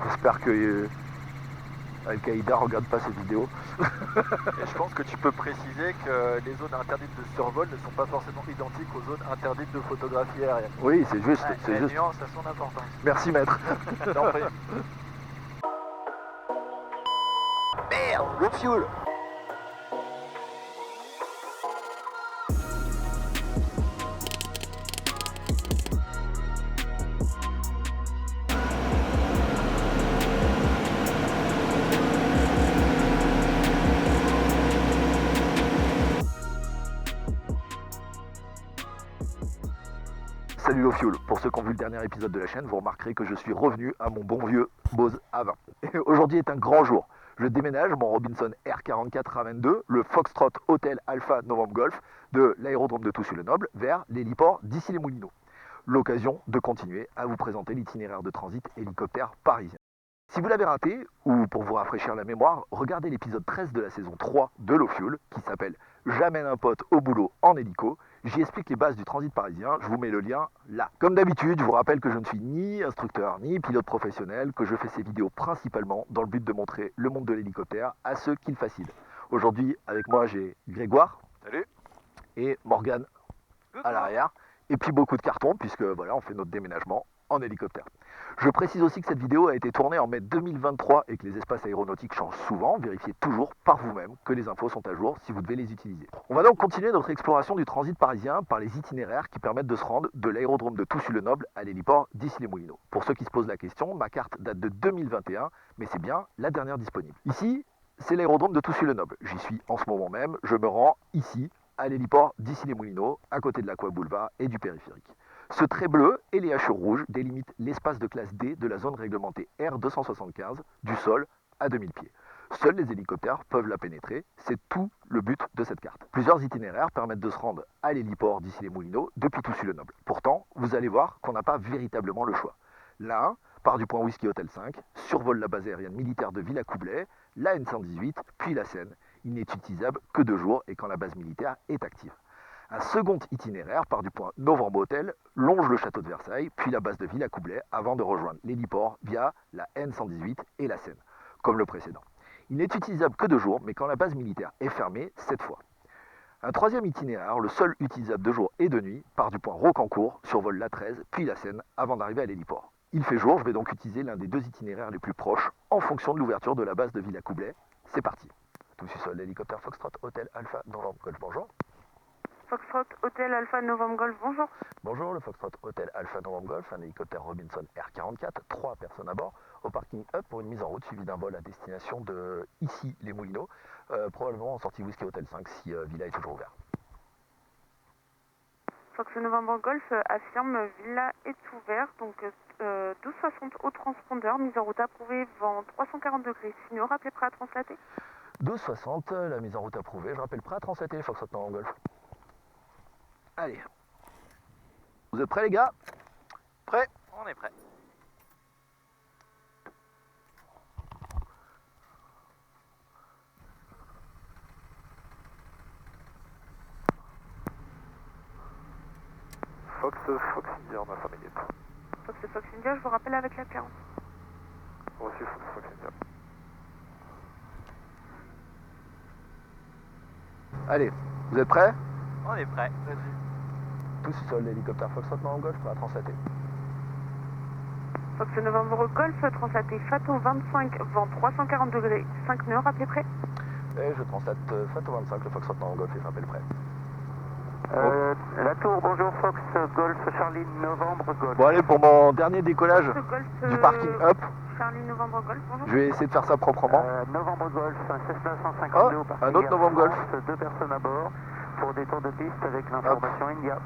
J'espère que Al-Qaïda regarde pas cette vidéo. Et je pense que tu peux préciser que les zones interdites de survol ne sont pas forcément identiques aux zones interdites de photographie aérienne. Oui, c'est juste, Ouais, c'est la juste. nuance a son importance. Merci maître. T'en prie. Merde, le fuel. Salut le fuel. Pour ceux qui ont vu le dernier épisode de la chaîne, vous remarquerez que je suis revenu à mon bon vieux Bose A20. Et aujourd'hui est un grand jour. Je déménage mon Robinson R44 A22, le Foxtrot Hotel Alpha Novembre Golf, de l'aérodrome de Toussus-le-Noble vers l'héliport d'Issy-les-Moulineaux. L'occasion de continuer à vous présenter l'itinéraire de transit hélicoptère parisien. Si vous l'avez raté, ou pour vous rafraîchir la mémoire, regardez l'épisode 13 de la saison 3 de Low Fuel, qui s'appelle « J'amène un pote au boulot en hélico ». J'y explique les bases du transit parisien, je vous mets le lien là. Comme d'habitude, je vous rappelle que je ne suis ni instructeur ni pilote professionnel, que je fais ces vidéos principalement dans le but de montrer le monde de l'hélicoptère à ceux qui le facilitent. Aujourd'hui, avec moi, j'ai Grégoire. Salut. Et Morgane à l'arrière. Et puis beaucoup de cartons, puisque voilà, on fait notre déménagement en hélicoptère. Je précise aussi que cette vidéo a été tournée en mai 2023 et que les espaces aéronautiques changent souvent. Vérifiez toujours par vous-même que les infos sont à jour si vous devez les utiliser. On va donc continuer notre exploration du transit parisien par les itinéraires qui permettent de se rendre de l'aérodrome de Toussus-le-Noble à l'héliport d'Issy-les-Moulineaux. Pour ceux qui se posent la question, ma carte date de 2021, mais c'est bien la dernière disponible. Ici, c'est l'aérodrome de Toussus-le-Noble. J'y suis en ce moment même. Je me rends ici, à l'héliport d'Issy-les-Moulineaux, à côté de l'Aqua Boulevard et du périphérique. Ce trait bleu et les hachures rouges délimitent l'espace de classe D de la zone réglementée R275 du sol à 2000 pieds. Seuls les hélicoptères peuvent la pénétrer, c'est tout le but de cette carte. Plusieurs itinéraires permettent de se rendre à l'héliport d'Issy-les-Moulineaux depuis Toussus-le-Noble. Pourtant, vous allez voir qu'on n'a pas véritablement le choix. L'un part du point Whisky Hotel 5, survole la base aérienne militaire de Villacoublay, la N118, puis la Seine. Il n'est utilisable que 2 jours et quand la base militaire est active. Un second itinéraire part du point Novembre Hotel, longe le château de Versailles, puis la base de Villacoublay avant de rejoindre l'héliport via la N118 et la Seine, comme le précédent. Il n'est utilisable que 2 jours, mais quand la base militaire est fermée, 7 fois. Un troisième itinéraire, le seul utilisable de jour et de nuit, part du point Rocancourt, survole la 13, puis la Seine, avant d'arriver à l'héliport. Il fait jour, je vais donc utiliser l'un des 2 itinéraires les plus proches, en fonction de l'ouverture de la base de Villacoublay. C'est parti. Tout sur sol, l'hélicoptère Foxtrot Hotel Alpha Novembre Golf, bonjour. Foxtrot Hotel Alpha Novembre Golf, bonjour. Bonjour, le Foxtrot Hotel Alpha Novembre Golf, un hélicoptère Robinson R44, 3 personnes à bord, au parking up pour une mise en route suivie d'un vol à destination de Issy-les-Moulineaux, probablement en sortie Whisky Hotel 5 si Villa est toujours ouvert. Fox Novembre Golf affirme Villa est ouvert, donc 12,60 au transpondeur, mise en route approuvée, vent 340 degrés, signaux, rappelez prêt à translater. 12,60, la mise en route approuvée, je rappelle prêt à translater Foxtrot Novembre Golf. Allez, vous êtes prêts les gars? Prêt? On est prêt. Fox India en 5 minutes. Fox India, je vous rappelle avec la 40. Reçu Fox India. Allez, vous êtes prêts? On est prêt. Vas-y. Tous sur l'hélicoptère Foxtrot Novembre Golf, prêt à translater. Fox Novembre Golf, translaté Fato 25, vent 340 degrés, 5 nœuds, rappelez prêt. Et je translate Fato 25, le Foxtrot Novembre Golf et je rappelle prêt. La tour, bonjour Fox Golf Charlie Novembre Golf. Bon allez, pour mon dernier décollage Fox Golf, du parking up, Charlie Novembre Golf, bonjour. je vais essayer de faire ça proprement. Novembre Golf, un Cessna 152 au parking un autre Air Novembre Golf. France, 2 personnes à bord pour des tours de piste avec l'information India.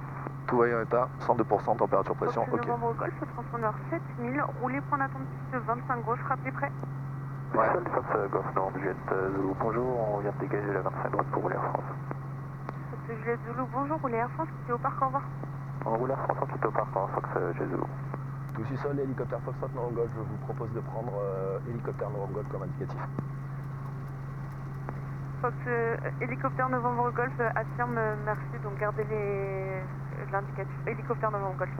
Tout va en état, 102% température pression, Fox ok. Novembre Golf, transpondeur 7000, roulez point d'attente piste 25 gauche, rappelez prêt. Ouais. Fox Golf Novembre Juliette Zulu, bonjour, on vient de dégager la 25 droite pour rouler Air France. Fox Juliette Zulu, bonjour, roulez Air France, quittez au parc, au revoir. On roule Air France, on quitte au parc en Fox Juliette Zulu. Tout sur sol, hélicoptère Foxtrot Novembre Golf, je vous propose de prendre hélicoptère Novembre Golf comme indicatif. Fox hélicoptère Novembre Golf affirme merci, donc gardez l'indicatif hélicoptère Novembre Golf.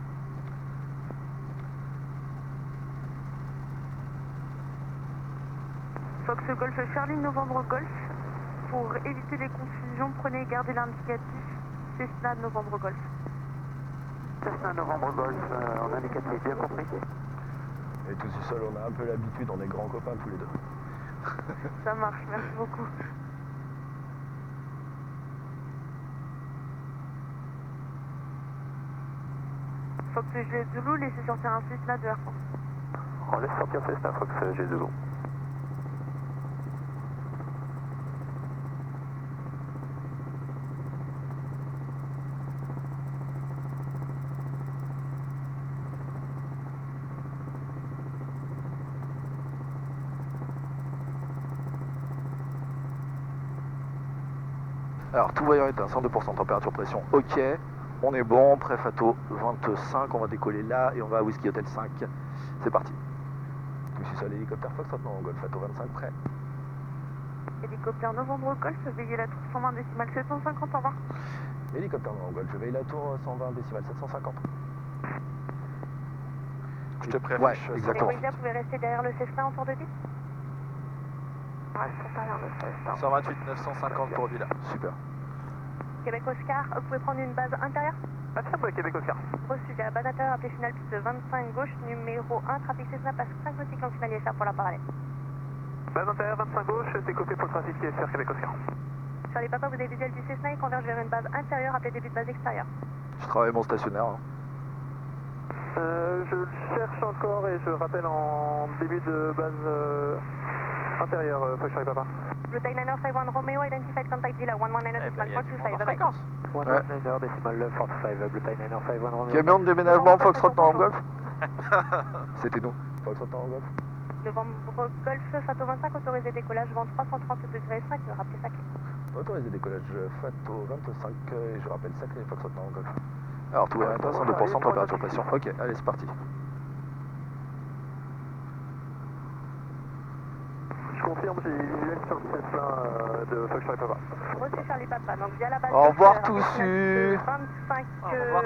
Fox Golf Charlie Novembre Golf. Pour éviter les confusions, prenez et gardez l'indicatif Cessna Novembre Golf. Cessna Novembre Golf, en indicatif, bien compris. Et tout seul, on a un peu l'habitude, on est grands copains tous les deux. Ça marche, merci beaucoup. Fox Juliette Zulu, laissez sortir un Cessna de Air France. On laisse sortir Cessna Fox G2. Alors tout voyant est à 102% température pression, ok, on est bon, prêt Fato 25, on va décoller là et on va à Whisky Hotel 5, c'est parti. Je suis sur l'hélicoptère Fox maintenant, Golf Fato 25 prêt. Hélicoptère Novembre Golf, veillez la tour 120 décimale 750, au revoir. Hélicoptère Golf, je veille la tour 120 décimale 750. Je te préfiche. Ouais, Et exactement. Windia, vous pouvez rester derrière le Cessna en tour de 10. Restez derrière le Cessna. 128 950 pour Villa. Super. Québec Oscar, vous pouvez prendre une base intérieure. Affirme Québec Oscar. Reçu de la base intérieure, appelé finale piste 25 gauche, numéro 1, trafic Cessna, passe 5 nautiques en finale ISR pour la parallèle. Base intérieure 25 gauche, découpé pour le trafic ISR Québec Oscar. Sur les papas, vous avez visuel du Cessna, il converge vers une base intérieure, appelée début de base extérieure. Je travaille mon stationnaire. Hein. Je cherche encore et je rappelle en début de base intérieure, Fox Charlie Papa. Blue Liner 51 Romeo, identified contact Villa 119 decimal 425, bye bye. 119 décimal 45, Blue Liner 51 Romeo. Camion de déménagement Foxtrot en Golf. C'était nous, Foxtrot en Golf. Novembre Golf, Fato 25, autorisé décollage, vent 330 degrés 5, me rappelez ça. Autorisé décollage Fato 25 et je rappelle sacré Foxtrot en Golf. Alors tout est à 102% température pression. Ok, allez c'est parti. Je confirme, j'ai visuel sur le Cessna de Fox Charlie Papa. Reçu Charlie Papa, donc via la base. Au revoir Golf, tous. 25.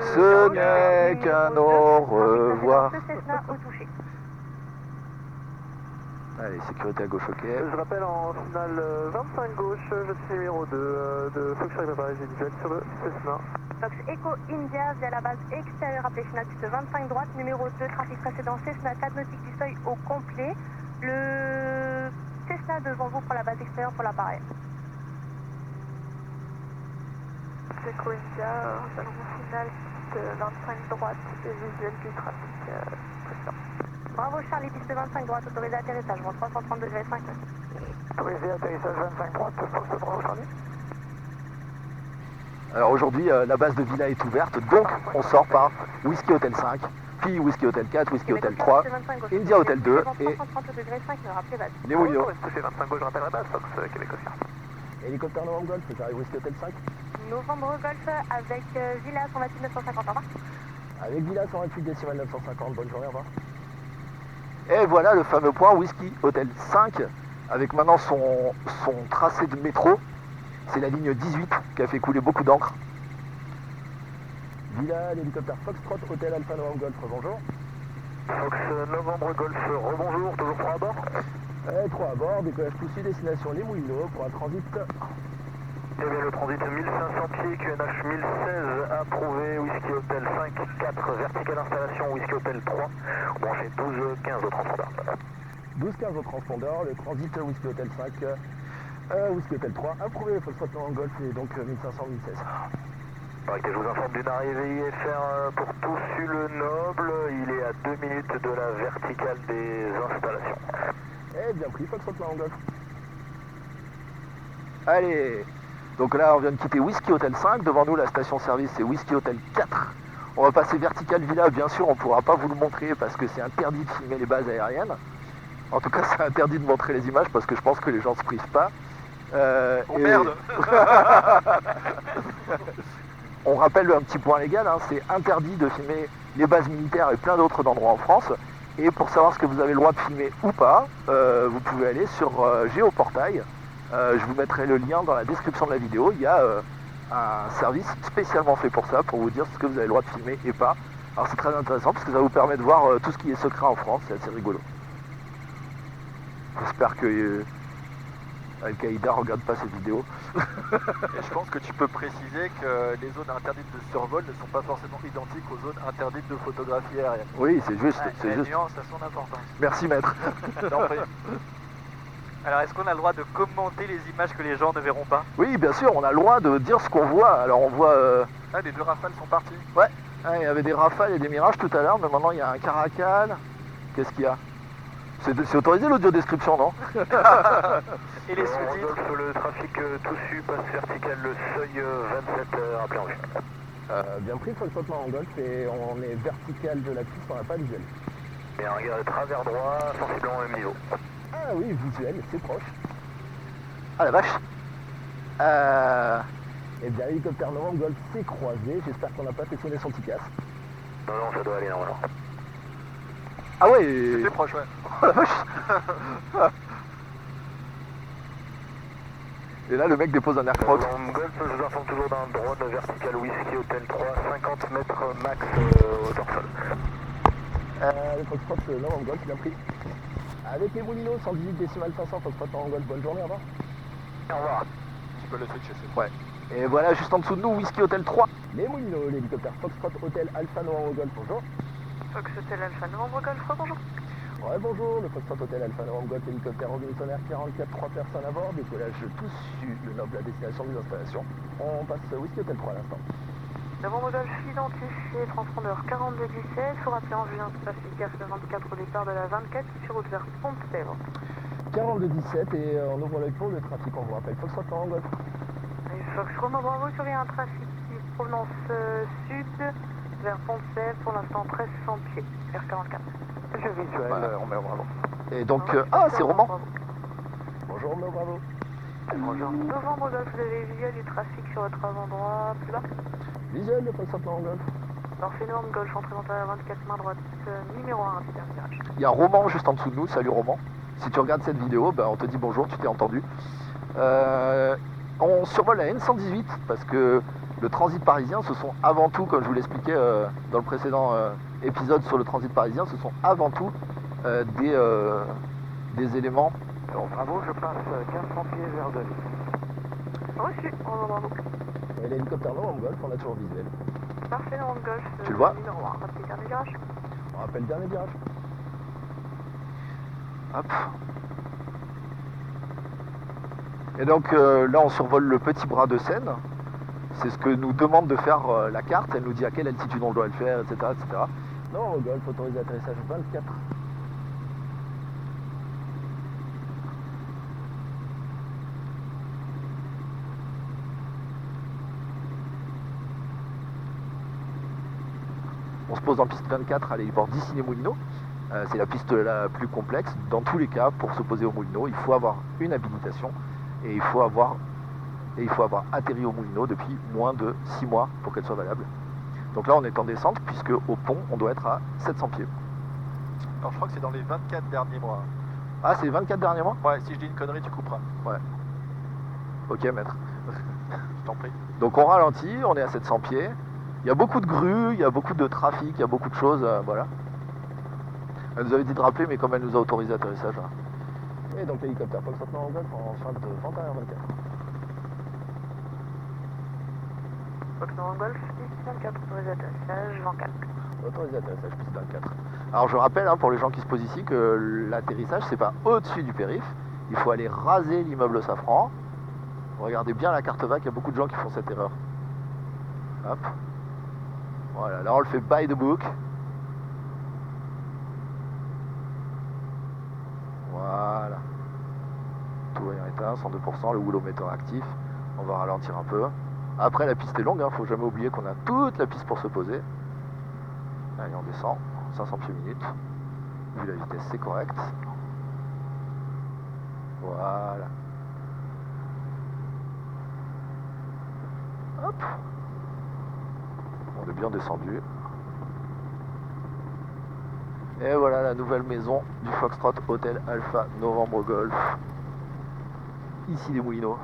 Ce n'est qu'un au revoir. Ce Cessna au touché. Allez, sécurité à gauche, ok. Je rappelle en finale 25 gauche, je suis numéro 2 de Fox Charlie Papa, j'ai visuel sur le Cessna. Fox Echo India via la base extérieure, appelée finale piste 25 droite, numéro 2, trafic précédent Cessna 4 nautiques du seuil au complet. Le Cessna devant vous pour la base extérieure pour l'appareil. Echo India, salon final piste 25 droite et visuel du trafic précédent. Bravo Charlie, piste 25 droite, autorisé atterrissage, vent 330 degrés 5. Autorisé atterrissage 25 droite, Fox Bravo Charlie. Alors aujourd'hui, la base de Villa est ouverte, donc on sort par Whisky Hotel 5, puis Whisky Hotel 4, Whisky Hotel 3, India Hotel 2 et les Moulineaux. Touché 25 gauche, je rappelle la base, Fox Québec Oscar. Hélicoptère Novembre Golf, j'arrive Whisky Hotel 5. Novembre Golf avec Villa 128 950, au revoir. Avec Villa 128 décimal 950, bonne journée, au revoir. Et voilà le fameux point Whisky Hotel 5, avec maintenant son tracé de métro. C'est la ligne 18 qui a fait couler beaucoup d'encre. Villa, l'hélicoptère Foxtrot, Hôtel Alpha Novembre Golf, bonjour. Fox Novembre Golf, rebonjour, toujours 3 à bord. 3 à bord, décollage poussu, destination Les Moulineaux pour un transit. Eh bien, le transit 1500 pieds, QNH 1016, approuvé, Whisky Hotel 5, 4, verticale installation, Whisky Hotel 3, branché 12, 15 au transpondeur. 12-15 au transpondeur, le transit Whisky Hotel 5, Whisky Hotel 3, approuvé le Foxtrot Novembre Golf et donc 1500-1016. Je vous informe d'une arrivée IFR pour Toussus-le Noble, il est à 2 minutes de la verticale des installations. Eh bien pris, Foxtrot Novembre Golf. Allez, donc là on vient de quitter Whisky Hotel 5, devant nous la station service c'est Whisky Hotel 4. On va passer vertical Villa, bien sûr on ne pourra pas vous le montrer parce que c'est interdit de filmer les bases aériennes. En tout cas c'est interdit de montrer les images parce que je pense que les gens ne se privent pas. Oh merde. On rappelle un petit point légal, hein, c'est interdit de filmer les bases militaires et plein d'autres endroits en France. Et pour savoir ce que vous avez le droit de filmer ou pas, vous pouvez aller sur Géoportail. Je vous mettrai le lien dans la description de la vidéo. Il y a un service spécialement fait pour ça, pour vous dire ce que vous avez le droit de filmer et pas. Alors c'est très intéressant parce que ça vous permet de voir tout ce qui est secret en France, c'est assez rigolo. J'espère que Al-Qaïda regarde pas ces vidéos. Et je pense que tu peux préciser que les zones interdites de survol ne sont pas forcément identiques aux zones interdites de photographie aérienne. Oui, c'est juste, Ouais, c'est la juste. nuance a son importance. Merci maître. T'en prie. Alors, est-ce qu'on a le droit de commenter les images que les gens ne verront pas? Oui, bien sûr, on a le droit de dire ce qu'on voit. Alors on voit, Ah, les deux rafales sont partis. il y avait des rafales et des mirages tout à l'heure, mais maintenant il y a un caracal. Qu'est-ce qu'il y a? C'est autorisé l'audio description, non? Et les sous-titres? Rodolphe, le trafic tout su, passe vertical, le seuil 27, rappelé en vue. Bien pris, Foxtrot Golf, et on est vertical de la piste, on n'a pas visuel. Et un regard de travers droit, sensiblement au même niveau. Ah oui, visuel, c'est proche. Ah la vache. Eh bien, l'hélicoptère Novembre Golf s'est croisé, j'espère qu'on n'a pas fait sonner son petit casque. Non, non, ça doit aller normalement. Ah ouais. C'était proche, ouais. Oh la vache. Et là, le mec dépose un air croc. Novembre Golf, je vous informe toujours d'un drone vertical Whisky Hotel 3, 50 mètres max hauteur sol. Le Foxtrot Novembre Golf, bien pris. Avec les moulineaux, 118 décimales 500, Foxtrot Novembre Golf, bonne journée, au revoir. Au revoir. Tu peux le switcher, c'est Ouais. Et voilà, juste en dessous de nous, Whisky Hotel 3. Les moulineaux, l'hélicoptère Foxtrot Hotel Alpha Novembre Golf, bonjour. Fox Hotel Alpha Novembre Golf, bonjour. Ouais, bonjour, le Foxtrot Hotel Alpha Novembre Golf, hélicoptère Robinson Air 44, 3 personnes à bord, décollage tout su, le nord de la destination des installations. On passe Whisky Hotel 3 à l'instant. Novembre Golf identifié, transpondeur 4217, faut rappeler en vue un trafic F24 au départ de la 24 sur route vers Pont-de-Sèvres. 42-17 et on ouvre l'œil pour le trafic, on vous rappelle Foxtrot Novembre Golf. Et Fox Romain Bravo surveille un trafic provenance sud vers Pont-de-Sèvres, pour l'instant 1300 pieds, R44. Je visuel, Voilà. on met au bravo. Et donc, c'est Roman. Bonjour, Romeo Bravo. Bonjour. Novembre Golf, vous avez visuel du trafic sur votre avant droit, plus bas. Visuel de Foxtrot Novembre Golf. Parfait, Novembre Golf, entrée dans la 24 main droite, numéro 1, petit virage. Il y a Roman juste en dessous de nous, salut Roman. Si tu regardes cette vidéo, on te dit bonjour, tu t'es entendu. On survole la N118 parce que le transit parisien, ce sont avant tout, comme je vous l'expliquais dans le précédent épisode sur le transit parisien, ce sont avant tout des éléments. Alors, bravo, je passe 1500 pieds vers Denis. Reçu, Bravo. Et l'hélicoptère Novembre Golf, on a toujours visuel. Parfait, Novembre Golf, Tu le vois? numéro 1, rapide dernier virage. On rappelle le dernier virage. Hop. Et donc là, on survole le petit bras de Seine. C'est ce que nous demande de faire la carte. Elle nous dit à quelle altitude on doit le faire, etc. etc. Non, au golf, autorisé atterrissage 24. On se pose en piste 24 à l'héliport d'Issy-les-Moulineaux. C'est la piste la plus complexe. Dans tous les cas, pour se poser au Moulineaux, il faut avoir une habilitation et il faut avoir atterri au Moulineaux depuis moins de 6 mois pour qu'elle soit valable. Donc là, on est en descente puisque au pont, on doit être à 700 pieds. Alors je crois que c'est dans les 24 derniers mois. Ah, c'est les 24 derniers mois? Ouais, si je dis une connerie, tu couperas. Ok, maître. Je t'en prie. Donc on ralentit, on est à 700 pieds. Il y a beaucoup de grues, il y a beaucoup de trafic, il y a beaucoup de choses, voilà. Elle nous avait dit de rappeler, mais comme elle nous a autorisé l'atterrissage. Et donc l'hélicoptère Foxtrot Novembre Golf en fin de vente arrière 24. Fox Novembre Golf, piste 24, autorisé atterrissage, vent 4. Autorisé atterrissage piste 24. Alors je rappelle pour les gens qui se posent ici que l'atterrissage c'est pas au-dessus du périph', il faut aller raser l'immeuble Safran. Regardez bien la carte VAC, il y a beaucoup de gens qui font cette erreur. Hop. Voilà, là on le fait by the book. Voilà. Tout voyant éteint, 102%, le wheelomètre actif. On va ralentir un peu. Après la piste est longue, faut jamais oublier qu'on a toute la piste pour se poser. Allez, on descend, 500 pieds minutes. Vu la vitesse, c'est correct. Voilà. Hop. On est bien descendu. Et voilà la nouvelle maison du Foxtrot Hotel Alpha Novembre Golf. Ici les Moulineaux.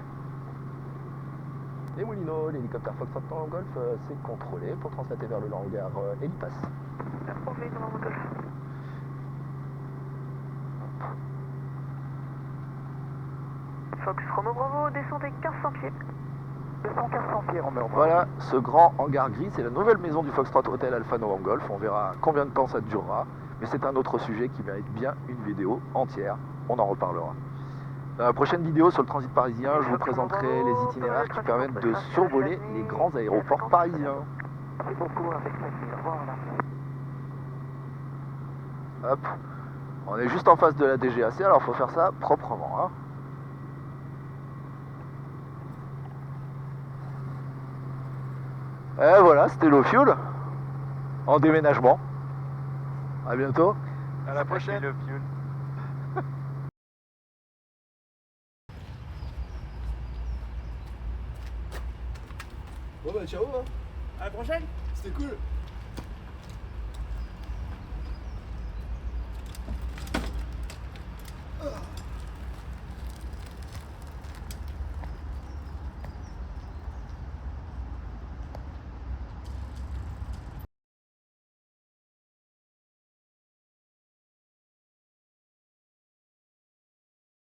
Les Moulineaux, l'hélicoptère Foxtrot Novembre Golf, c'est contrôlé pour translater vers le hangar Helipass. Approuvé, Novembre Golf. Fox Romeo Bravo, descendez 1500 pieds. Descend 1500 pieds, Romeo. Voilà, ce grand hangar gris, c'est la nouvelle maison du Foxtrot Hotel Alpha November Golf. On verra combien de temps ça durera, mais c'est un autre sujet qui mérite bien une vidéo entière. On en reparlera. Dans la prochaine vidéo sur le transit parisien, je vous présenterai les itinéraires qui permettent de survoler les grands aéroports parisiens. C'est beaucoup avec Merci, au revoir. Hop, on est juste en face de la DGAC, alors il faut faire ça proprement. Hein. Et voilà, c'était Low Fuel en déménagement. À bientôt. À la prochaine. Le fuel. Bon bah ciao hein. À la prochaine. C'était cool.